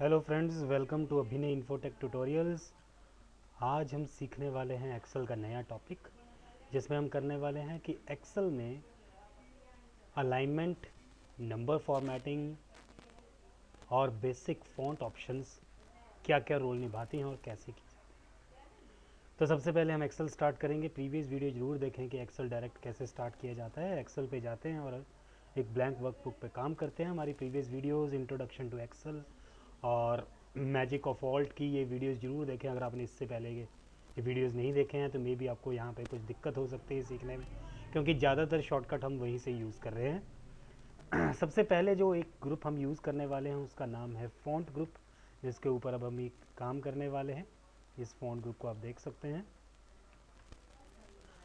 Hello friends, welcome to अभिनय infotech tutorials. आज हम सीखने वाले हैं एक्सेल का नया टॉपिक, जिसमें हम करने वाले हैं कि एक्सेल में अलाइनमेंट, नंबर फॉर्मेटिंग और बेसिक फ़ॉन्ट ऑप्शंस क्या क्या रोल निभाती हैं और कैसे की जाती हैं। तो सबसे पहले हम एक्सेल स्टार्ट करेंगे। प्रीवियस वीडियो ज़रूर देखें कि एक्सेल डायरेक्ट कैसे स्टार्ट किया जाता है। एक्सेल पे जाते हैं और एक ब्लैंक वर्कबुक पे काम करते हैं। हमारी previous videos introduction to Excel और मैजिक ऑफ ऑल्ट की ये वीडियोस जरूर देखें। अगर आपने इससे पहले ये वीडियोस नहीं देखे हैं तो मे बी आपको यहाँ पे कुछ दिक्कत हो सकती है सीखने में, क्योंकि ज़्यादातर शॉर्टकट हम वहीं से यूज़ कर रहे हैं। सबसे पहले जो एक ग्रुप हम यूज़ करने वाले हैं उसका नाम है फ़ॉन्ट ग्रुप, जिसके ऊपर अब हम एक काम करने वाले हैं। इस फ़ॉन्ट ग्रुप को आप देख सकते हैं।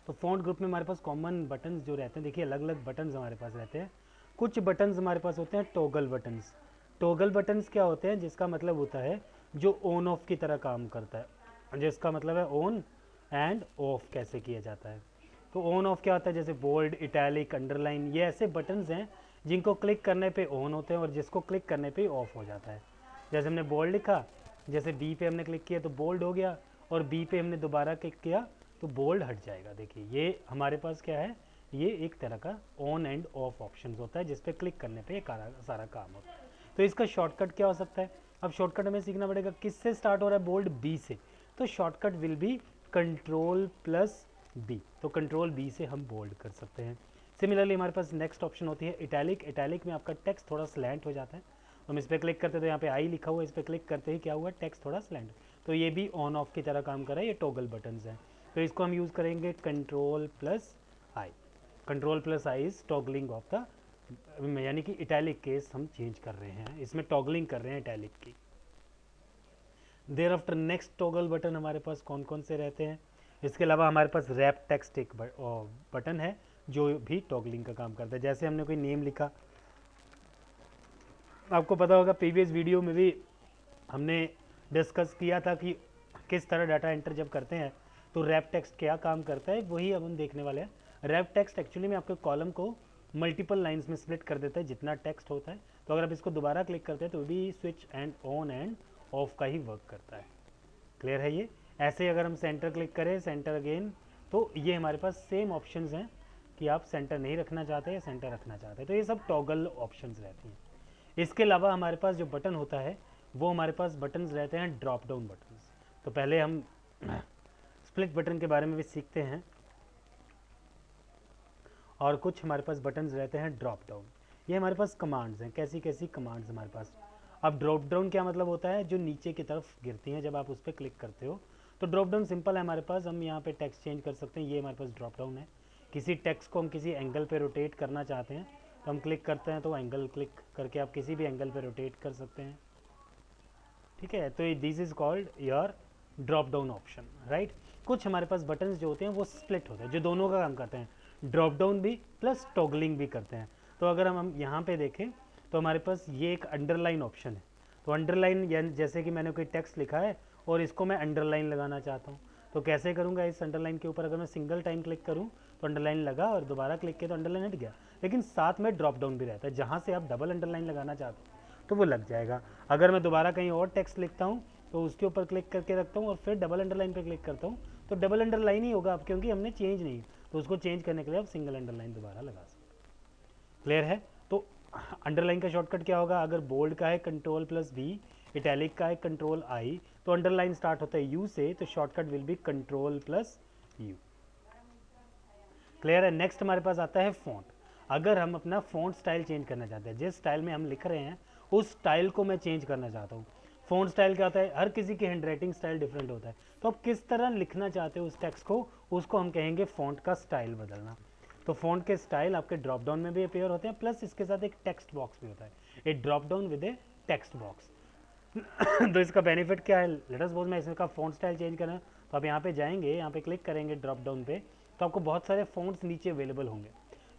तो फ़ॉन्ट ग्रुप में हमारे पास कॉमन बटन्स जो रहते हैं, देखिए अलग अलग बटन्स हमारे पास रहते हैं। कुछ बटन्स हमारे पास होते हैं टॉगल बटन्स। टॉगल बटन्स क्या होते हैं? जिसका मतलब होता है जो ऑन ऑफ की तरह काम करता है, जिसका मतलब है ऑन एंड ऑफ कैसे किया जाता है। तो ऑन ऑफ क्या होता है? जैसे बोल्ड, इटैलिक, अंडरलाइन, ये ऐसे बटन्स हैं जिनको क्लिक करने पे ऑन होते हैं और जिसको क्लिक करने पे ऑफ हो जाता है। जैसे हमने बोल्ड लिखा, जैसे डी पे हमने क्लिक किया तो बोल्ड हो गया, और बी पे हमने दोबारा क्लिक किया तो बोल्ड हट जाएगा। देखिए ये हमारे पास क्या है, ये एक तरह का ऑन एंड ऑफ ऑप्शन होता है जिस पे क्लिक करने पे सारा काम होता है। तो इसका शॉर्टकट क्या हो सकता है? अब शॉर्टकट हमें सीखना पड़ेगा। किससे स्टार्ट हो रहा है? बोल्ड बी से। तो shortcut will be control plus B. तो कंट्रोल बी से हम बोल्ड कर सकते हैं। सिमिलरली हमारे पास नेक्स्ट ऑप्शन होती है इटैलिक। इटैलिक में आपका टेक्स्ट थोड़ा स्लैंट हो जाता है। हम इस पर क्लिक करते तो यहाँ पे आई लिखा हुआ है, इस पर क्लिक करते ही क्या हुआ? टेक्स्ट थोड़ा स्लैंट। तो ये भी ऑन ऑफ की तरह काम कर रहा है। ये टॉगल बटन्स हैं। तो इसको हम यूज़ करेंगे control plus I. Control plus I is toggling of the, यानी कि इटैलिक केस हम चेंज कर रहे हैं, इसमें टॉगलिंग कर रहे हैं इटैलिक की। Thereafter next toggle button हमारे पास कौन कौन से रहते हैं? इसके अलावा हमारे पास रैप टेक्स्ट एक बटन है जो भी टॉगलिंग का काम करता है। जैसे हमने कोई नेम लिखा, आपको पता होगा प्रीवियस वीडियो में भी हमने डिस्कस किया था कि किस तरह डाटा एंटर जब करते हैं तो रैप टेक्स्ट क्या काम करता है, वही अब हम देखने वाले हैं। रैप टेक्स्ट एक्चुअली में आपके कॉलम को मल्टीपल लाइंस में स्प्लिट कर देता है जितना टेक्स्ट होता है। तो अगर आप इसको दोबारा क्लिक करते हैं तो भी switch and on end of का ही वर्क करता है। क्लियर है ये? ऐसे ही अगर हम सेंटर क्लिक करें, सेंटर अगेन, तो ये हमारे पास सेम ऑप्शंस हैं कि आप सेंटर नहीं रखना चाहते या सेंटर रखना चाहते हैं। तो ये सब टॉगल ऑप्शंस रहती हैं। इसके अलावा हमारे पास जो बटन होता है वो हमारे पास बटन्स रहते हैं ड्रॉप डाउन बटन्स। तो पहले हम स्प्लिट बटन के बारे में भी सीखते हैं, और कुछ हमारे पास बटन्स रहते हैं ड्रॉप डाउन। ये हमारे पास कमांड्स हैं, कैसी कैसी कमांड्स हमारे पास। अब ड्रॉप डाउन क्या मतलब होता है? जो नीचे की तरफ गिरती हैं जब आप उस पर क्लिक करते हो। तो ड्रॉप डाउन सिंपल है हमारे पास, हम यहाँ पे टेक्स्ट चेंज कर सकते हैं। ये हमारे पास ड्रॉप डाउन है। किसी टेक्स्ट को हम किसी एंगल पे रोटेट करना चाहते हैं तो हम क्लिक करते हैं, तो एंगल क्लिक करके आप किसी भी एंगल पे रोटेट कर सकते हैं। ठीक है, तो this is called your drop down option, right. कुछ हमारे पास बटन्स जो होते हैं वो स्प्लिट होते हैं, जो दोनों का काम करते हैं, ड्रॉप डाउन भी प्लस टॉगलिंग भी करते हैं। तो अगर हम यहाँ पे देखें तो हमारे पास ये एक अंडरलाइन ऑप्शन है। तो अंडरलाइन, जैसे कि मैंने कोई टेक्स्ट लिखा है और इसको मैं अंडरलाइन लगाना चाहता हूँ, तो कैसे करूँगा? इस अंडरलाइन के ऊपर अगर मैं सिंगल टाइम क्लिक करूँ तो अंडरलाइन लगा, और दोबारा क्लिक किया तो अंडरलाइन हट गया। लेकिन साथ में ड्रॉप डाउन भी रहता है, जहाँ से आप डबल अंडरलाइन लगाना चाहते हो तो वो लग जाएगा। अगर मैं दोबारा कहीं और टेक्स्ट लिखता हूँ तो उसके ऊपर क्लिक करके रखता हूँ और फिर डबल अंडरलाइन पे क्लिक करता हूँ तो डबल अंडरलाइन ही होगा, अब क्योंकि हमने चेंज नहीं। तो उसको चेंज करने के लिए आप सिंगल अंडरलाइन दोबारा लगा सकते हैं। क्लियर है? तो अंडरलाइन का शॉर्टकट क्या होगा? अगर बोल्ड का है कंट्रोल प्लस बी, इटैलिक का है कंट्रोल आई, तो अंडरलाइन स्टार्ट होता है यू से, तो shortcut will be control plus you. Clear है? नेक्स्ट हमारे पास आता है फॉन्ट। अगर हम अपना फॉन्ट स्टाइल चेंज करना चाहते हैं, जिस स्टाइल में हम लिख रहे हैं उस स्टाइल को मैं चेंज करना चाहता हूँ। फॉन्ट स्टाइल क्या होता है? हर किसी की हैंडराइटिंग स्टाइल डिफरेंट होता है, तो आप किस तरह लिखना चाहते हो उस टेक्स्ट को, उसको हम कहेंगे फॉन्ट का स्टाइल बदलना। तो फॉन्ट के स्टाइल आपके ड्रॉप डाउन में भी अपेयर होते हैं, प्लस इसके साथ एक टेक्स्ट बॉक्स भी होता है, a drop down with a text box. तो इसका बेनिफिट क्या है? लेट अस सपोज मैं इसका फॉन्ट स्टाइल चेंज करना, तो आप यहाँ पे जाएंगे, यहाँ पे क्लिक करेंगे ड्रॉप डाउन पे, तो आपको बहुत सारे फ़ॉन्ट्स नीचे अवेलेबल होंगे।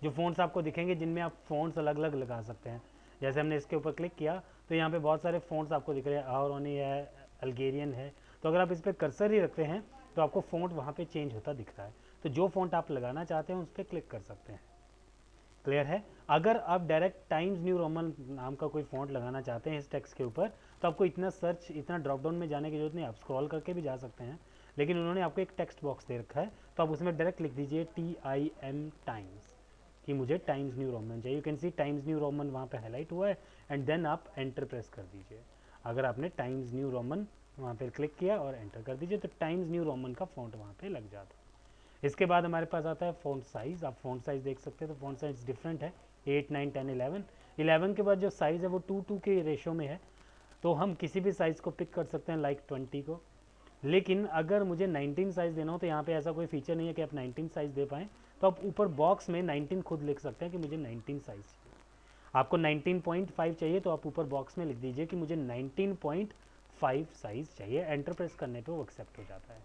जो फ़ॉन्ट्स आपको दिखेंगे जिनमें आप फ़ॉन्ट्स अलग अलग लगा सकते हैं। जैसे हमने इसके ऊपर क्लिक किया तो यहाँ पे बहुत सारे फ़ॉन्ट्स आपको दिख रहे हैं, आरोनी है, अल्गेरियन है। तो अगर आप इस पर कर्सर ही रखते हैं तो आपको फ़ॉन्ट वहाँ पे चेंज होता दिख रहा है। तो जो फ़ॉन्ट आप लगाना चाहते हैं उस पर क्लिक कर सकते हैं। क्लियर है। अगर आप डायरेक्ट टाइम्स न्यू रोमन नाम का कोई फॉन्ट लगाना चाहते हैं इस टेक्स्ट के ऊपर, तो आपको इतना ड्रॉप डाउन में जाने की जरूरत नहीं, आप स्क्रॉल करके भी जा सकते हैं। लेकिन उन्होंने आपको एक टेक्स्ट बॉक्स दे रखा है, तो आप उसमें डायरेक्ट लिख दीजिए TIM टाइम्स, कि मुझे टाइम्स न्यू रोमन चाहिए। You can see times new Roman वहाँ पे हाईलाइट हुआ है, एंड देन आप एंटर प्रेस कर दीजिए। अगर आपने टाइम्स न्यू रोमन वहाँ पे क्लिक किया और एंटर कर दीजिए, तो टाइम्स न्यू रोमन का फॉन्ट वहाँ पे लग जाता है। इसके बाद हमारे पास आता है फ़ॉन्ट साइज़। आप फ़ॉन्ट साइज़ देख सकते हैं, तो फ़ॉन्ट साइज़ डिफरेंट है, 8, 9, 10, 11। 11 के बाद जो साइज़ है वो 2:2 के रेशो में है, तो हम किसी भी साइज़ को पिक कर सकते हैं, लाइक 20 को। लेकिन अगर मुझे 19 साइज़ देना हो, तो यहाँ पे ऐसा कोई फीचर नहीं है कि आप 19 साइज़ दे पाएँ, तो आप ऊपर बॉक्स में 19 खुद लिख सकते हैं कि मुझे 19 साइज़ चाहिए। आपको 19.5 चाहिए, तो आप ऊपर बॉक्स में लिख दीजिए कि मुझे 19.5 साइज़ चाहिए। एंटर प्रेस करने पे वो एक्सेप्ट हो जाता है।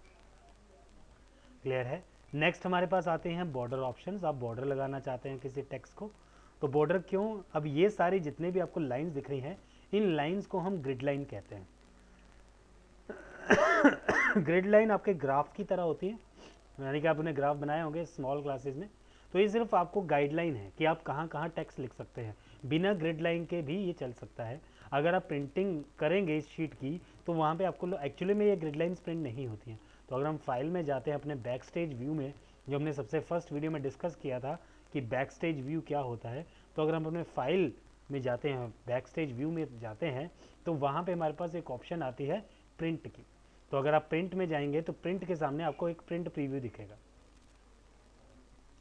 क्लियर है। नेक्स्ट हमारे पास आते हैं बॉर्डर ऑप्शंस। आप बॉर्डर लगाना चाहते हैं किसी टेक्स्ट को, तो बॉर्डर क्यों, अब ये सारी जितने भी आपको लाइंस दिख रही हैं, इन लाइंस को हम ग्रिड लाइन कहते हैं। ग्रिड लाइन आपके ग्राफ की तरह होती है, यानी कि आप उन्हें ग्राफ बनाए होंगे स्मॉल क्लासेस में, तो ये सिर्फ आपको गाइडलाइन है कि आप कहाँ कहाँ टेक्स्ट लिख सकते हैं। बिना ग्रिड लाइन के भी ये चल सकता है। अगर आप प्रिंटिंग करेंगे इस शीट की, तो वहाँ पे आपको एक्चुअली में ये ग्रिड लाइन्स प्रिंट नहीं होती हैं। तो अगर हम फाइल में जाते हैं अपने बैक स्टेज व्यू में, जो हमने सबसे फर्स्ट वीडियो में डिस्कस किया था कि बैक स्टेज व्यू क्या होता है, तो अगर हम अपने फाइल में जाते हैं, बैक स्टेज व्यू में जाते हैं, तो वहाँ पे हमारे पास एक ऑप्शन आती है प्रिंट की। तो अगर आप प्रिंट में जाएंगे, तो प्रिंट के सामने आपको एक प्रिंट प्रीव्यू दिखेगा।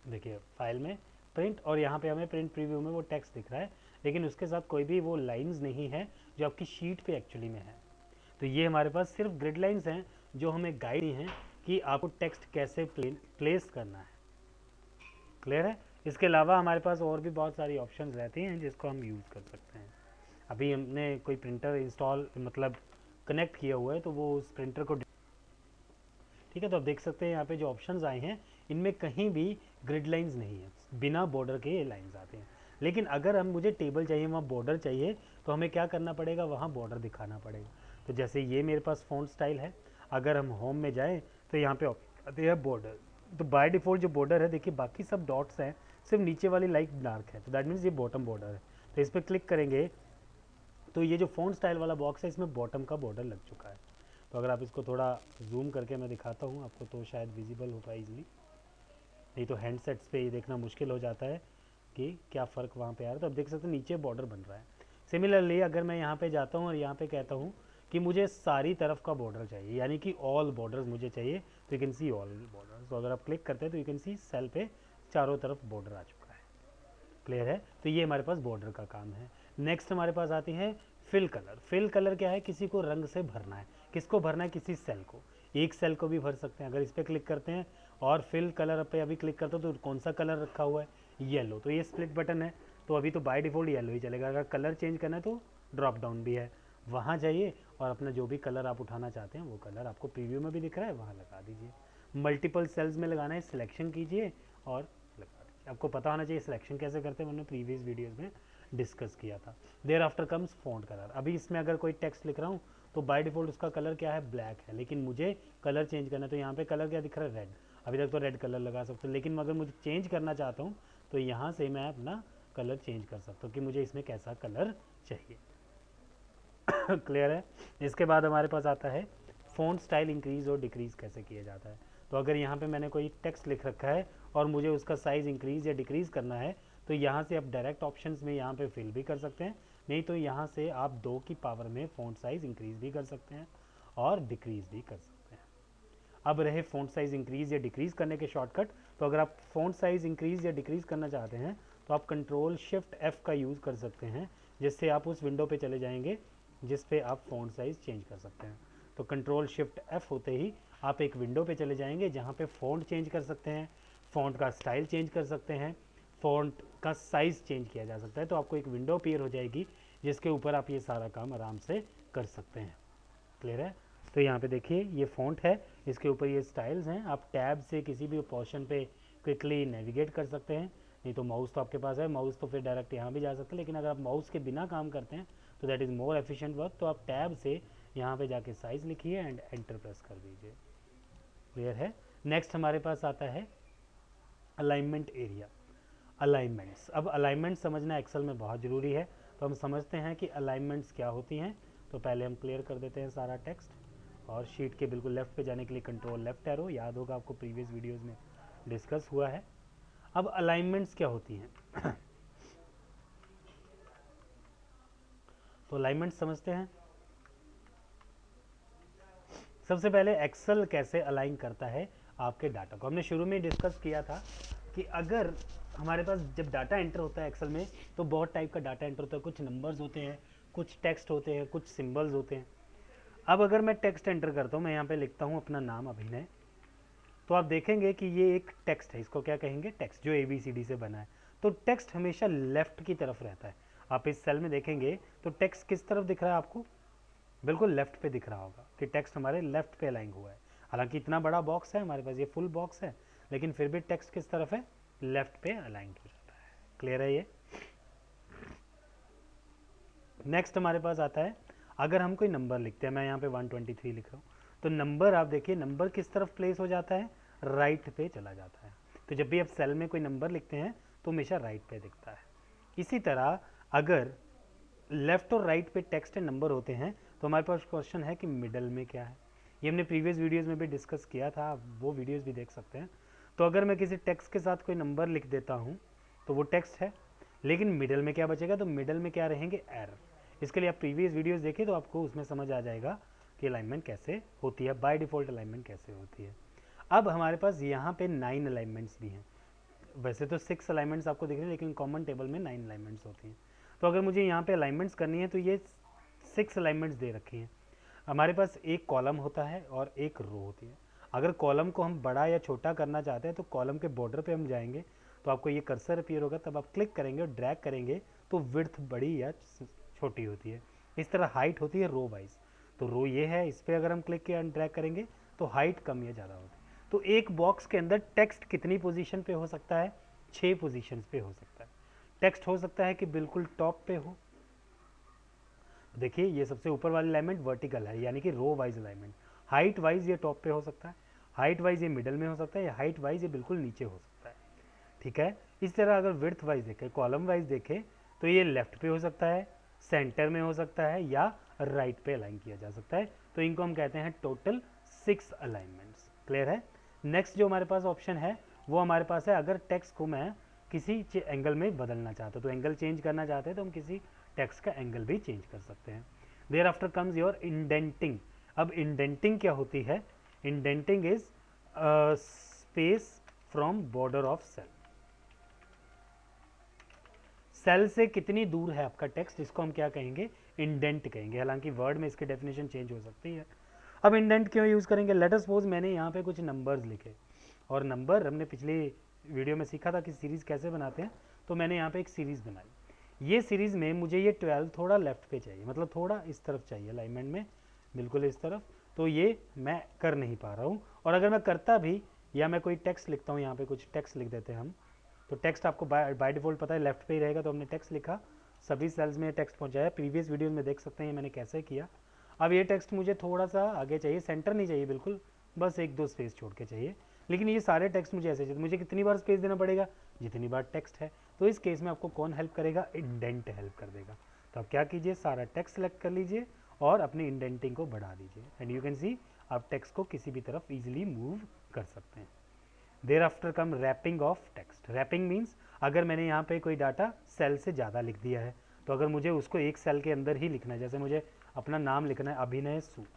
देखिए फाइल में प्रिंट, और यहाँ पे हमें प्रिंट प्रीव्यू में वो टेक्स्ट दिख रहा है, लेकिन उसके साथ कोई भी वो लाइंस नहीं है जो आपकी शीट पे एक्चुअली में है। तो ये हमारे पास सिर्फ ग्रिड लाइंस हैं जो हमें गाइड हैं कि आपको टेक्स्ट कैसे प्लेस करना है। क्लियर है। इसके अलावा हमारे पास और भी बहुत सारी ऑप्शंस रहती हैं जिसको हम यूज़ कर सकते हैं। अभी हमने कोई प्रिंटर इंस्टॉल मतलब कनेक्ट किया हुआ है, तो वो उस प्रिंटर को, ठीक है, तो आप देख सकते हैं यहाँ पे जो ऑप्शंस आए हैं, इनमें कहीं भी ग्रिड लाइंस नहीं है, बिना बॉर्डर के ये लाइंस आते हैं। लेकिन अगर हम मुझे टेबल चाहिए, वहाँ बॉर्डर चाहिए, तो हमें क्या करना पड़ेगा, वहाँ बॉर्डर दिखाना पड़ेगा। तो जैसे ये मेरे पास फ़ॉन्ट स्टाइल है, अगर हम होम में जाएँ तो यहाँ पे आते हैं बॉर्डर। तो बाय डिफ़ॉल्ट जो बॉर्डर है, देखिए बाकी सब डॉट्स हैं, सिर्फ नीचे वाली लाइट डार्क है, तो दैट मीन्स ये बॉटम बॉर्डर है। तो इस पर क्लिक करेंगे, तो ये जो फ़ॉन्ट स्टाइल वाला बॉक्स है, इसमें बॉटम का बॉर्डर लग चुका है। तो अगर आप इसको थोड़ा जूम करके मैं दिखाता हूँ आपको, तो शायद विजिबल हो पाए इजीली, नहीं तो हैंडसेट्स पे ये देखना मुश्किल हो जाता है कि क्या फ़र्क वहाँ पे आ रहा है। तो आप देख सकते हैं नीचे बॉर्डर बन रहा है। सिमिलरली अगर मैं यहाँ पे जाता हूँ और यहाँ पे कहता हूँ कि मुझे सारी तरफ का बॉर्डर चाहिए, यानी कि ऑल बॉर्डर्स मुझे चाहिए, तो you can see all borders. तो अगर आप क्लिक करते हैं, तो यू कैन सी सेल पे चारों तरफ बॉर्डर आ चुका है। क्लियर है। तो ये हमारे पास बॉर्डर का काम है। नेक्स्ट हमारे पास आती है फिल कलर। फिल कलर क्या है, किसी को रंग से भरना है। किसको भरना है, किसी सेल को, एक सेल को भी भर सकते हैं। अगर इस पर क्लिक करते हैं और फिल कलर पे अभी क्लिक करते हो, तो कौन सा कलर रखा हुआ है, येलो, तो ये स्प्लिट बटन है, तो अभी तो बाय डिफ़ॉल्ट येलो ही चलेगा। अगर कलर चेंज करना है तो ड्रॉप डाउन भी है, वहाँ जाइए और अपना जो भी कलर आप उठाना चाहते हैं वो कलर आपको प्रीव्यू में भी दिख रहा है, वहाँ लगा दीजिए। मल्टीपल सेल्स में लगाना है, सिलेक्शन कीजिए और लगा दीजिए। आपको पता होना चाहिए सिलेक्शन कैसे करते हैं, मैंने प्रीवियस वीडियोज़ में डिस्कस किया था। Thereafter comes font colour. अभी इसमें अगर कोई टेक्स्ट लिख रहा हूँ, तो बाय डिफ़ॉल्ट उसका कलर क्या है, ब्लैक है, लेकिन मुझे कलर चेंज करना है, तो यहाँ पे कलर क्या दिख रहा है, रेड। अभी तक तो रेड कलर लगा सकते हो, लेकिन अगर मुझे चेंज करना चाहता हूँ, तो यहाँ से मैं अपना कलर चेंज कर सकता हूँ कि मुझे इसमें कैसा कलर चाहिए। क्लियर है। इसके बाद हमारे पास आता है फ़ॉन्ट स्टाइल इंक्रीज़ और डिक्रीज़ कैसे किया जाता है। तो अगर यहाँ पे मैंने कोई टेक्स्ट लिख रखा है और मुझे उसका साइज़ इंक्रीज़ या डिक्रीज़ करना है, तो यहाँ से आप डायरेक्ट ऑप्शंस में यहाँ पे फिल भी कर सकते हैं, नहीं तो यहाँ से आप 2 की पावर में फ़ॉन्ट साइज़ इंक्रीज़ भी कर सकते हैं और डिक्रीज़ भी कर सकते हैं। अब रहे फ़ॉन्ट साइज़ इंक्रीज़ या डिक्रीज़ करने के शॉर्टकट। तो अगर आप फ़ॉन्ट साइज़ इंक्रीज़ या डिक्रीज़ करना चाहते हैं, तो आप कंट्रोल शिफ्ट F का यूज़ कर सकते हैं, जिससे आप उस विंडो पे चले जाएंगे जिस पे आप फ़ॉन्ट साइज़ चेंज कर सकते हैं। तो कंट्रोल शिफ्ट F होते ही आप एक विंडो पे चले जाएंगे जहाँ पे फ़ॉन्ट चेंज कर सकते हैं, फ़ॉन्ट का स्टाइल चेंज कर सकते हैं, फ़ॉन्ट का साइज़ चेंज किया जा सकता है। तो आपको एक विंडो अपीयर हो जाएगी जिसके ऊपर आप ये सारा काम आराम से कर सकते हैं। क्लियर है। तो यहाँ पे देखिए ये फ़ॉन्ट है, इसके ऊपर ये स्टाइल्स हैं, आप टैब से किसी भी पोर्शन पे क्विकली नेविगेट कर सकते हैं, नहीं तो माउस तो आपके पास है, माउस तो फिर डायरेक्ट यहाँ भी जा सकते हैं, लेकिन अगर आप माउस के बिना काम करते हैं तो that is more efficient work. तो आप टैब से यहाँ पे जाके साइज़ लिखिए एंड एंटर प्रेस कर दीजिए। क्लियर है। नेक्स्ट हमारे पास आता है अलाइनमेंट एरिया। अलाइनमेंट्स। अब अलाइनमेंट समझना एक्सेल में बहुत ज़रूरी है, तो हम समझते हैं कि अलाइनमेंट्स क्या होती हैं। तो पहले हम क्लियर कर देते हैं सारा टेक्स्ट, और शीट के बिल्कुल लेफ्ट पे जाने के लिए कंट्रोल लेफ्ट एरो, याद होगा आपको प्रीवियस वीडियोज़ में डिस्कस हुआ है। अब अलाइनमेंट्स क्या होती हैं तो अलाइनमेंट समझते हैं। सबसे पहले एक्सेल कैसे अलाइन करता है आपके डाटा को, हमने शुरू में डिस्कस किया था कि अगर हमारे पास जब डाटा एंटर होता है एक्सेल में, तो बहुत टाइप का डाटा एंटर होता है, कुछ नंबर्स होते हैं, कुछ टेक्स्ट होते हैं, कुछ सिंबल्स होते हैं। अब अगर मैं टेक्स्ट एंटर करता हूँ, मैं यहाँ पे लिखता हूँ अपना नाम अभिनय, तो आप देखेंगे कि ये एक टेक्स्ट है, इसको क्या कहेंगे, टेक्स्ट, जो ABCD से बना है। तो टेक्स्ट हमेशा लेफ्ट की तरफ रहता है। आप इस सेल में देखेंगे तो टेक्स्ट किस तरफ दिख रहा है आपको, बिल्कुल लेफ्ट पे दिख रहा होगा कि टेक्स्ट हमारे लेफ्ट पे अलाइन हुआ है। हालांकि इतना बड़ा बॉक्स है हमारे पास, ये फुल बॉक्स है, लेकिन फिर भी टेक्स्ट किस तरफ है, लेफ्ट पे अलाइन हो जाता है। क्लियर है ये। नेक्स्ट हमारे पास आता है, अगर हम कोई नंबर लिखते हैं, मैं यहाँ पे 123 लिख रहा हूँ, तो नंबर आप देखिए नंबर किस तरफ प्लेस हो जाता है, राइट पे चला जाता है। तो जब भी आप सेल में कोई नंबर लिखते हैं तो हमेशा राइट पे दिखता है। इसी तरह अगर लेफ्ट और राइट पे टेक्स्ट एंड नंबर होते हैं, तो हमारे पास क्वेश्चन है कि मिडल में क्या है। ये हमने प्रीवियस वीडियोस में भी डिस्कस किया था, आप वो वीडियोस भी देख सकते हैं। तो अगर मैं किसी टेक्स्ट के साथ कोई नंबर लिख देता हूँ तो वो टेक्स्ट है, लेकिन मिडल में क्या बचेगा, तो मिडल में क्या रहेंगे, एरर। इसके लिए आप प्रीवियस वीडियोस देखें तो आपको उसमें समझ आ जाएगा कि अलाइनमेंट कैसे होती है, बाय डिफ़ॉल्ट अलाइनमेंट कैसे होती है। अब हमारे पास यहाँ पे 9 अलाइनमेंट्स भी हैं। वैसे तो 6 अलाइनमेंट्स आपको दिख रहे हैं, लेकिन कॉमन टेबल में 9 अलाइनमेंट्स होती हैं। तो अगर मुझे यहाँ पे अलाइनमेंट्स करनी है तो ये 6 अलाइनमेंट्स दे रखी हैं। हमारे पास एक कॉलम होता है और एक रो होती है। अगर कॉलम को हम बड़ा या छोटा करना चाहते हैं तो कॉलम के बॉर्डर पे हम जाएंगे, तो आपको ये कर्सर अपीयर होगा, तब आप क्लिक करेंगे और ड्रैग करेंगे तो विड्थ बड़ी या छोटी होती है। इस तरह हाइट होती है रो वाइज। तो रो ये है, इस पर अगर हम क्लिक किया ड्रैग करेंगे तो हाइट कम या ज़्यादा होती है। तो एक बॉक्स के अंदर टेक्स्ट कितनी पोजीशन पे हो सकता है, 6 पोजीशंस पे हो सकता है। टेक्स्ट हो सकता है कि बिल्कुल टॉप पे हो, देखिए ये सबसे ऊपर वाली अलाइनमेंट वर्टिकल है, यानी कि row wise alignment. Height wise ये टॉप पे हो सकता है, हाइट वाइज ये मिडल में हो सकता है, या हाइट वाइज ये बिल्कुल नीचे हो सकता है। ठीक है। इस तरह अगर विड्थ वाइज देखें, कॉलम वाइज देखें, तो ये लेफ्ट पे हो सकता है, सेंटर में हो सकता है, या राइट पे अलाइन किया जा सकता है। तो इनको हम कहते हैं टोटल 6 अलाइनमेंट्स। क्लियर है। नेक्स्ट जो हमारे पास ऑप्शन है वो हमारे पास है, अगर टेक्स्ट को मैं किसी एंगल में बदलना चाहता हूँ, तो एंगल चेंज करना चाहते हैं तो हम किसी टेक्स्ट का एंगल भी चेंज कर सकते हैं। Thereafter comes your indenting. अब इंडेंटिंग क्या होती है, indenting is space from border of cell. Cell से कितनी दूर है आपका टेक्स्ट, इसको हम क्या कहेंगे, इंडेंट कहेंगे। हालांकि वर्ड में इसकी डेफिनेशन चेंज हो सकती है। अब इंडेंट क्यों यूज़ करेंगे, लेट अस सपोज मैंने यहाँ पे कुछ नंबर्स लिखे, और नंबर हमने पिछली वीडियो में सीखा था कि सीरीज़ कैसे बनाते हैं। तो मैंने यहाँ पे एक सीरीज़ बनाई, ये सीरीज़ में मुझे ये 12 थोड़ा लेफ्ट पे चाहिए, मतलब थोड़ा इस तरफ चाहिए अलाइनमेंट में, बिल्कुल इस तरफ। तो ये मैं कर नहीं पा रहा हूँ। और अगर मैं करता भी, या मैं कोई टेक्स्ट लिखता हूँ, यहाँ पे कुछ टेक्स्ट लिख देते हैं हम, तो टेक्स्ट आपको बाय डिफ़ॉल्ट पता है लेफ्ट पे ही रहेगा, तो हमने टेक्स्ट लिखा, सभी सेल्स में टेक्स्ट पहुँचाया। प्रीवियस वीडियो में देख सकते हैं मैंने कैसे किया। अब ये टेक्स्ट मुझे थोड़ा सा आगे चाहिए, सेंटर नहीं चाहिए बिल्कुल, बस 1-2 स्पेस छोड़ के चाहिए। लेकिन ये सारे टेक्स्ट मुझे ऐसे चाहिए, मुझे कितनी बार स्पेस देना पड़ेगा, जितनी बार टेक्स्ट है। तो इस केस में आपको कौन हेल्प करेगा, इंडेंट हेल्प कर देगा। तो आप क्या कीजिए, सारा टेक्स्ट सेलेक्ट कर लीजिए और अपनी इंडेंटिंग को बढ़ा दीजिए, एंड यू कैन सी आप टेक्स्ट को किसी भी तरफ ईजिली मूव कर सकते हैं। Thereafter come wrapping of text. Wrapping means अगर मैंने यहाँ पे कोई डाटा सेल से ज़्यादा लिख दिया है, तो अगर मुझे उसको एक सेल के अंदर ही लिखना है, जैसे मुझे अपना नाम लिखना है अभिनय सूद,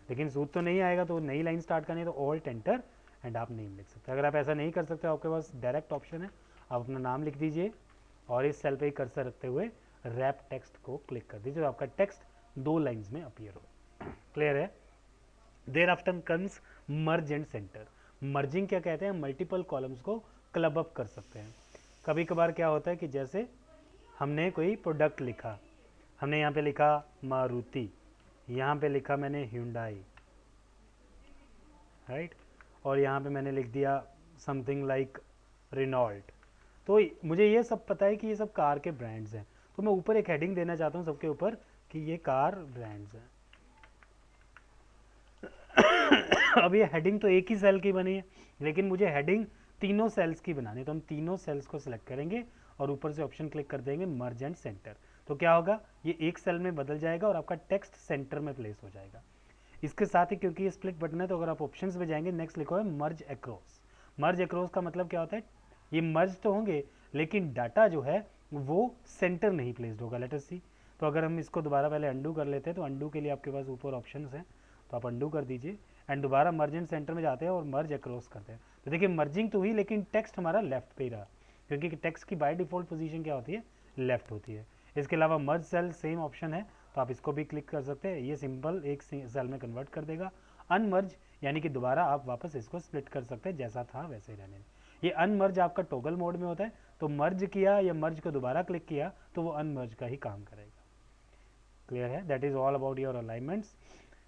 लेकिन सूद तो नहीं आएगा, तो नई लाइन स्टार्ट करनी है तो ऑल्ट एंटर एंड आप नेम लिख सकते हैं। अगर आप ऐसा नहीं कर सकते, आपके पास डायरेक्ट ऑप्शन है, आप अपना नाम लिख दीजिए और इस सेल पे ही कर्सर रखते हुए रैप टेक्स्ट को क्लिक कर दीजिए, तो आपका टेक्स्ट 2 लाइन्स में अपीयर हो। क्लियर है। Thereafter comes merge and centre. Merging क्या कहते हैं, मल्टीपल कॉलम्स को क्लब अप कर सकते हैं। कभी कभार क्या होता है कि जैसे हमने कोई प्रोडक्ट लिखा, हमने यहाँ पे लिखा मारुति, यहाँ पे लिखा मैंने Hyundai, राइट, और यहाँ पे मैंने लिख दिया समथिंग लाइक Renault। तो मुझे ये सब पता है कि ये सब कार के ब्रांड्स हैं, तो मैं ऊपर एक हेडिंग देना चाहता हूँ सबके ऊपर कि ये कार ब्रांड्स हैं। अब ये हेडिंग तो एक ही सेल की बनी है, लेकिन मुझे हेडिंग तीनों सेल्स की बनानी है, तो हम तीनों सेल्स को सिलेक्ट करेंगे और ऊपर से ऑप्शन क्लिक कर देंगे मर्ज एंड सेंटर, तो क्या होगा, ये एक सेल में बदल जाएगा और आपका टेक्स्ट सेंटर में प्लेस हो जाएगा। इसके साथ ही क्योंकि ये स्प्लिट बटन है तो अगर आप ऑप्शंस में जाएंगे नेक्स्ट लिखो है मर्ज अक्रॉस। मर्ज अक्रॉस का मतलब क्या होता है, ये मर्ज तो होंगे लेकिन डाटा जो है वो सेंटर नहीं प्लेस्ड होगा। लेट अस सी, तो अगर हम इसको दोबारा पहले अंडू कर लेते हैं तो अंडू के लिए आपके पास ऊपर ऑप्शन हैं, तो आप अंडू कर दीजिए एंड दोबारा मर्ज एंड सेंटर में जाते हैं और मर्ज अक्रॉस करते हैं। तो देखिए मर्जिंग तो हुई लेकिन टेक्स्ट हमारा लेफ्ट पे ही रहा, क्योंकि टेक्स्ट की बाय डिफॉल्ट पोजीशन क्या होती है, लेफ्ट होती है। इसके अलावा मर्ज सेल सेम ऑप्शन है, तो आप इसको भी क्लिक कर सकते हैं, ये सिंपल एक सेल में कन्वर्ट कर देगा। अनमर्ज यानी कि दोबारा आप वापस इसको स्प्लिट कर सकते हैं, जैसा था वैसे ही रहने दें। ये अनमर्ज आपका टॉगल मोड में होता है, तो मर्ज किया या मर्ज को दोबारा क्लिक किया तो वो अनमर्ज का ही काम करेगा। क्लियर है, that is all about your alignments.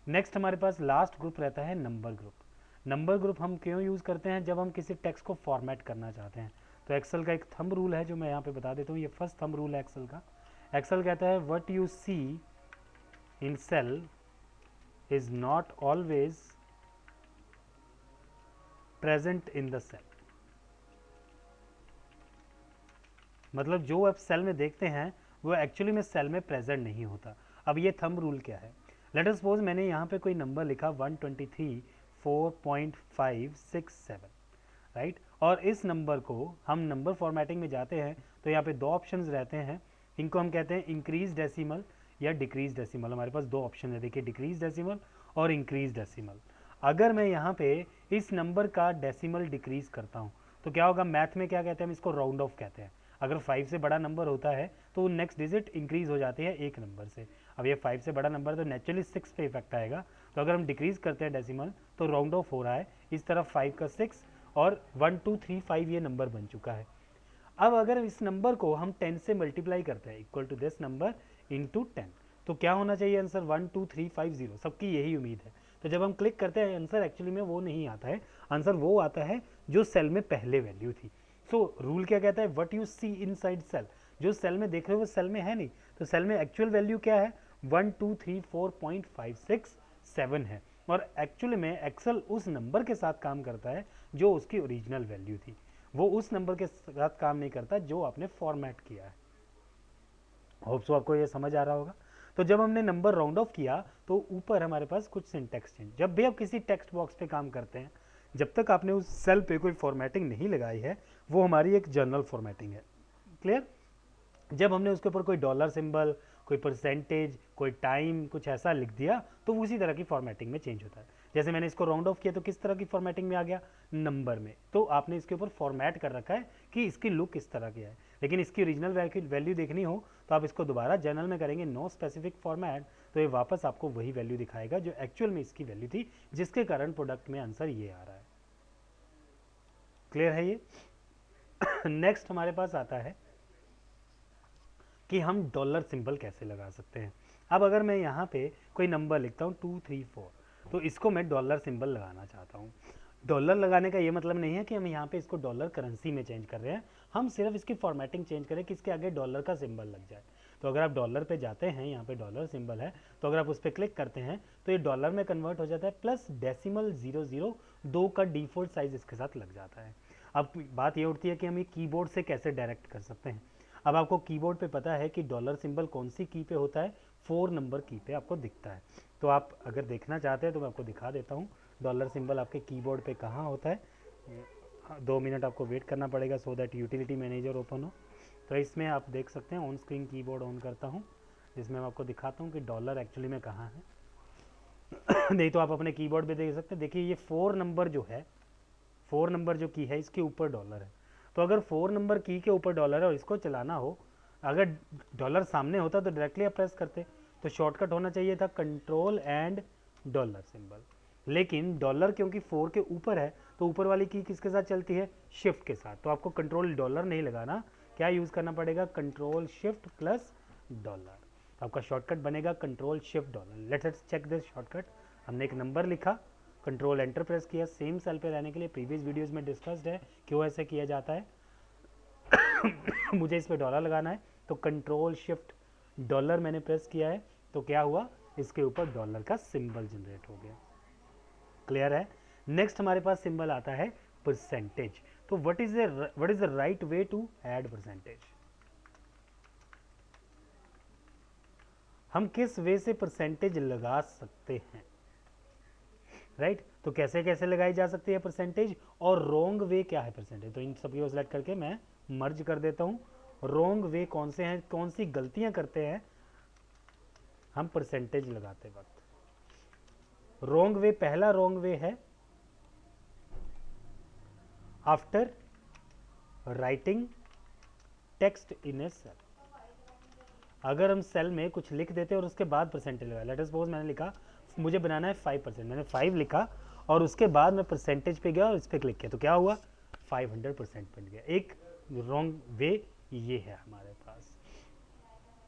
Next हमारे पास लास्ट ग्रुप रहता है नंबर ग्रुप। नंबर ग्रुप हम क्यों यूज़ करते हैं, जब हम किसी टेक्स्ट को फॉर्मेट करना चाहते हैं। तो एक्सेल का एक थंब रूल है जो मैं यहाँ पे बता देता हूँ, ये फर्स्ट थंब रूल है एक्सेल का। एक्सेल कहता है what you see in cell is not always present in the cell. मतलब जो आप सेल में देखते हैं वो एक्चुअली में सेल में प्रेजेंट नहीं होता। अब ये थंब रूल क्या है, लेट अस सपोज मैंने यहाँ पे कोई नंबर लिखा 123.4.567, राइट, और इस नंबर को हम नंबर फॉर्मेटिंग में जाते हैं तो यहाँ पे दो ऑप्शंस रहते हैं, इनको हम कहते हैं इंक्रीज डेसिमल या डिक्रीज डेसिमल। हमारे पास दो ऑप्शन है, देखिए डिक्रीज डेसिमल और इंक्रीज डेसिमल। अगर मैं यहाँ पे इस नंबर का डेसिमल डिक्रीज करता हूँ तो क्या होगा, मैथ में क्या कहते हैं, हम इसको राउंड ऑफ कहते हैं। अगर 5 से बड़ा नंबर होता है तो नेक्स्ट डिजिट इंक्रीज हो जाती है एक नंबर से। अब ये 5 से बड़ा नंबर तो नेचुरली 6 पे इफेक्ट आएगा, तो अगर हम डिक्रीज करते हैं डेसिमल तो राउंड ऑफ हो रहा है, इस तरफ 5 का 6 और 1 2 3 5 ये नंबर बन चुका है। अब अगर इस नंबर को हम 10 से मल्टीप्लाई करते हैं equal to this number into 10, तो क्या होना चाहिए आंसर 12350, सबकी यही उम्मीद है। तो जब हम क्लिक करते हैं आंसर एक्चुअली में वो नहीं आता है, आंसर वो आता है जो सेल में पहले वैल्यू थी। सो रूल क्या कहता है, what you see inside cell, जो सेल में देख रहे हो वो सेल में है नहीं, तो सेल में एक्चुअल वैल्यू क्या है 1234.567 है, और एक्चुअली में एक्सेल उस नंबर के साथ काम करता है जो उसकी ओरिजिनल वैल्यू थी, वो उस नंबर के साथ काम नहीं करता जो आपने फॉर्मेट किया है। होप सो आपको ये समझ आ रहा होगा। तो जब हमने नंबर राउंड ऑफ किया तो ऊपर हमारे पास कुछ सिंटेक्स चेंज, जब भी आप किसी टेक्स्ट बॉक्स पे काम करते हैं जब तक आपने उस सेल पे कोई फॉर्मेटिंग नहीं लगाई है वो हमारी एक जनरल फॉर्मेटिंग है। क्लियर, जब हमने उसके ऊपर कोई डॉलर सिंबल, कोई परसेंटेज, कोई टाइम, कुछ ऐसा लिख दिया तो उसी तरह की फॉर्मेटिंग में चेंज होता है। जैसे मैंने इसको राउंड ऑफ किया तो किस तरह की फॉर्मेटिंग में आ गया, नंबर में, तो आपने इसके ऊपर फॉर्मेट कर रखा है कि इसकी लुक किस तरह की है। लेकिन इसकी ओरिजिनल वैल्यू देखनी हो तो आप इसको दोबारा जनरल में करेंगे नो स्पेसिफिक फॉर्मेट, तो ये वापस आपको वही वैल्यू दिखाएगा जो एक्चुअल में इसकी वैल्यू थी, जिसके कारण प्रोडक्ट में आंसर ये आ रहा है। क्लियर है ये। नेक्स्ट हमारे पास आता है कि हम डॉलर सिंबल कैसे लगा सकते हैं। अब अगर मैं यहाँ पे कोई नंबर लिखता हूँ 234, तो इसको मैं डॉलर सिंबल लगाना चाहता हूँ। डॉलर लगाने का ये मतलब नहीं है कि हम यहाँ पे इसको डॉलर करेंसी में चेंज कर रहे हैं, हम सिर्फ इसकी फॉर्मेटिंग चेंज करें कि इसके आगे डॉलर का सिंबल लग जाए। तो अगर आप डॉलर पे जाते हैं, यहाँ पे डॉलर सिंबल है, तो अगर आप उस पर क्लिक करते हैं तो ये डॉलर में कन्वर्ट हो जाता है, प्लस डेसिमल 002 का डिफॉल्ट साइज इसके साथ लग जाता है। अब बात ये उठती है कि हम ये कीबोर्ड से कैसे डायरेक्ट कर सकते हैं। अब आपको कीबोर्ड पे पता है कि डॉलर सिंबल कौन सी की पे होता है, 4 नंबर की पे आपको दिखता है। तो आप अगर देखना चाहते हैं तो मैं आपको दिखा देता हूँ डॉलर सिंबल आपके कीबोर्ड पे कहाँ होता है। 2 मिनट आपको वेट करना पड़ेगा so that utility manager open हो। तो इसमें आप देख सकते हैं ऑन स्क्रीन कीबोर्ड ऑन करता हूँ, जिसमें मैं आपको दिखाता हूँ कि डॉलर एक्चुअली में कहाँ है। नहीं तो आप अपने कीबोर्ड पे देख सकते हैं, देखिए ये 4 नंबर जो है, 4 नंबर जो की है इसके ऊपर डॉलर है। तो अगर 4 नंबर की के ऊपर डॉलर है और इसको चलाना हो, अगर डॉलर सामने होता तो डायरेक्टली आप प्रेस करते, तो शॉर्टकट होना चाहिए था कंट्रोल एंड डॉलर सिंबल। लेकिन डॉलर क्योंकि 4 के ऊपर है तो ऊपर वाली की किसके साथ चलती है, शिफ्ट के साथ। तो आपको कंट्रोल डॉलर नहीं लगाना, क्या यूज़ करना पड़ेगा, कंट्रोल शिफ्ट प्लस डॉलर। तो आपका शॉर्टकट बनेगा control shift dollar. Let's check this shortcut. हमने एक नंबर लिखा, कंट्रोल एंटर प्रेस किया, सेम सेल पे रहने के लिए, प्रीवियस वीडियोस में डिस्कस्ड है क्यों ऐसे किया जाता है। मुझे इस पे डॉलर लगाना है तो कंट्रोल शिफ्ट डॉलर मैंने प्रेस किया है, तो क्या हुआ, इसके ऊपर डॉलर का सिंबल जनरेट हो गया। क्लियर है। नेक्स्ट हमारे पास सिंबल आता है परसेंटेज। तो what is the right way to add percentage. हम किस वे से परसेंटेज लगा सकते हैं, राइट तो कैसे कैसे लगाई जा सकती है परसेंटेज, और रोंग वे क्या है परसेंटेज। तो इन सभी को सिलेक्ट करके मैं मर्ज कर देता हूँ। रोंग वे कौन से हैं, कौन सी गलतियां करते हैं हम परसेंटेज लगाते वक्त। रोंग वे, पहला रोंग वे है after writing text in a cell. अगर हम सेल में कुछ लिख देते और उसके बाद परसेंटेज लगाया, लेट अस सपोज मैंने लिखा मुझे बनाना है 5%, मैंने 5 लिखा और उसके बाद मैं परसेंटेज पे गया और इस पर क्लिक किया तो क्या हुआ 500% बन गया। एक रॉन्ग वे ये है हमारे पास।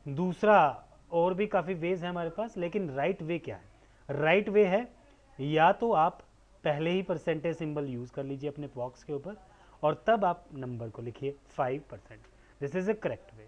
दूसरा और भी काफ़ी वेज है हमारे पास, लेकिन राइट वे क्या है, राइट वे है या तो आप पहले ही परसेंटेज सिंबल यूज़ कर लीजिए अपने बॉक्स के ऊपर और तब आप नंबर को लिखिए 5%, this is A correct way.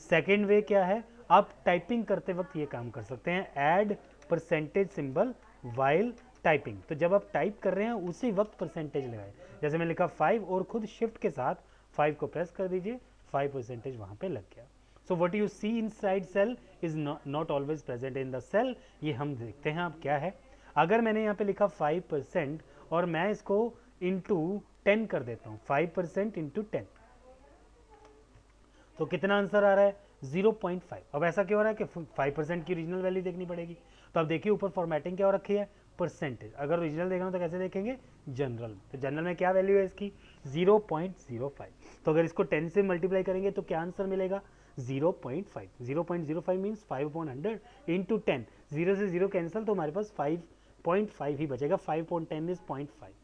Second way क्या है, आप टाइपिंग करते वक्त ये काम कर सकते हैं, add percentage symbol while typing. तो जब आप टाइप कर रहे हैं उसी वक्त परसेंटेज लगाए, जैसे मैं लिखा 5 और खुद शिफ्ट के साथ 5 को प्रेस कर दीजिए, 5% वहाँ पे लग गया। So what you see inside cell is not always present in the cell. ये हम देखते हैं अब क्या है। अगर मैंने यहाँ पे लिखा 5% और मैं इसको इंटू 10 कर देता हूँ, 5% इंटू 10, तो कितना आंसर आ रहा है 0.5। अब ऐसा क्यों हो रहा है कि 5% की ओरिजिनल वैल्यू देखनी पड़ेगी। तो अब देखिए ऊपर फॉर्मेटिंग क्या हो रखी है, परसेंटेज। अगर ओरिजिनल देखना तो कैसे देखेंगे, जनरल। तो जनरल में क्या वैल्यू है इसकी 0.05। तो अगर इसको 10 से मल्टीप्लाई करेंगे तो क्या आंसर मिलेगा 0.5। 0.05 मीन्स 5/100 इंटू 10, 0 से 0 कैंसिल, तो हमारे पास 5.5 ही बचेगा। 5/10 इज 0.5।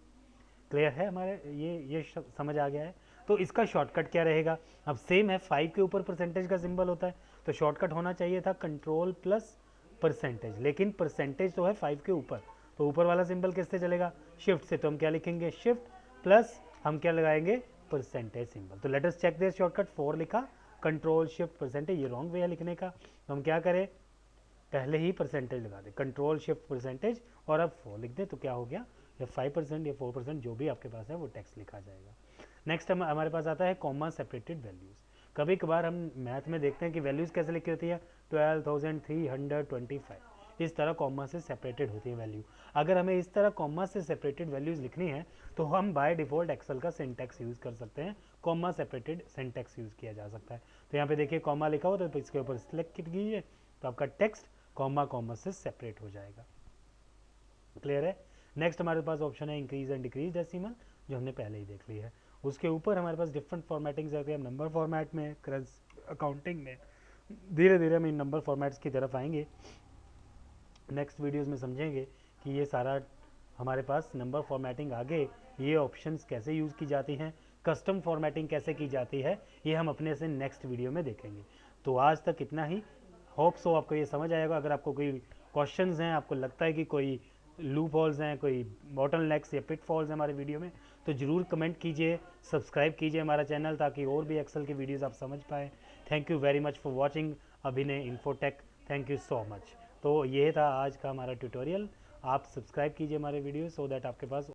क्लियर है हमारे, ये समझ आ गया है। तो इसका शॉर्टकट क्या रहेगा, अब सेम है 5 के ऊपर परसेंटेज का सिंबल होता है, तो शॉर्टकट होना चाहिए था कंट्रोल प्लस परसेंटेज, लेकिन परसेंटेज तो है 5 के ऊपर, तो ऊपर वाला सिंबल किससे चलेगा, शिफ्ट से। तो हम क्या लिखेंगे, शिफ्ट प्लस हम क्या लगाएंगे, परसेंटेज सिंबल। तो let us check this shortcut, 4 लिखा, कंट्रोल शिफ्ट परसेंटेज, ये रॉन्ग वे है लिखने का। तो हम क्या करें, पहले ही परसेंटेज लगा दें, कंट्रोल शिफ्ट परसेंटेज और अब 4 लिख दें, तो क्या हो गया, या 5% या 4% जो भी आपके पास है वो टेक्स्ट लिखा जाएगा। नेक्स्ट हमारे पास आता है कॉमा सेपरेटेड वैल्यूज़। कभी कभार हम मैथ में देखते हैं कि वैल्यूज़ कैसे लिखी होती है 12,325, इस तरह कॉमा से सेपरेटेड होती है वैल्यू। अगर हमें इस तरह कॉमा से सेपरेटेड वैल्यूज़ लिखनी है तो हम बाय डिफ़ॉल्ट एक्सेल का सिंटैक्स यूज़ कर सकते हैं, कॉमा सेपरेटेड सिंटैक्स यूज़ किया जा सकता है। तो यहाँ पे देखिए कॉमा लिखा हो तो इसके ऊपर सेलेक्ट कीजिए, तो आपका टेक्स्ट कॉमा कॉमा से सेपरेट हो जाएगा। क्लियर है। नेक्स्ट हमारे पास ऑप्शन है इंक्रीज एंड डिक्रीज डेसिमल, जो हमने पहले ही देख ली है। उसके ऊपर हमारे पास डिफरेंट फॉर्मेटिंग्स रहती है, हम नंबर फॉर्मेट में, क्रस अकाउंटिंग में, धीरे धीरे हम इन नंबर फॉर्मेट्स की तरफ आएंगे। नेक्स्ट वीडियोस में समझेंगे कि ये सारा हमारे पास नंबर फॉर्मेटिंग आगे ये ऑप्शंस कैसे यूज़ की जाती हैं, कस्टम फॉर्मेटिंग कैसे की जाती है, ये हम अपने से नेक्स्ट वीडियो में देखेंगे। तो आज तक इतना ही, होप सो आपको ये समझ आएगा। अगर आपको कोई क्वेश्चंस हैं, आपको लगता है कि कोई लूप होल्स हैं, कोई बॉटलनेक्स या पिटफॉल्स हैं हमारे वीडियो में, तो ज़रूर कमेंट कीजिए, सब्सक्राइब कीजिए हमारा चैनल, ताकि और भी एक्सेल की वीडियोस आप समझ पाएँ। Thank you very much for watching Abhinay Infotech, thank you so much. तो ये था आज का हमारा ट्यूटोरियल। आप सब्सक्राइब कीजिए हमारे वीडियो सो दैट आपके पास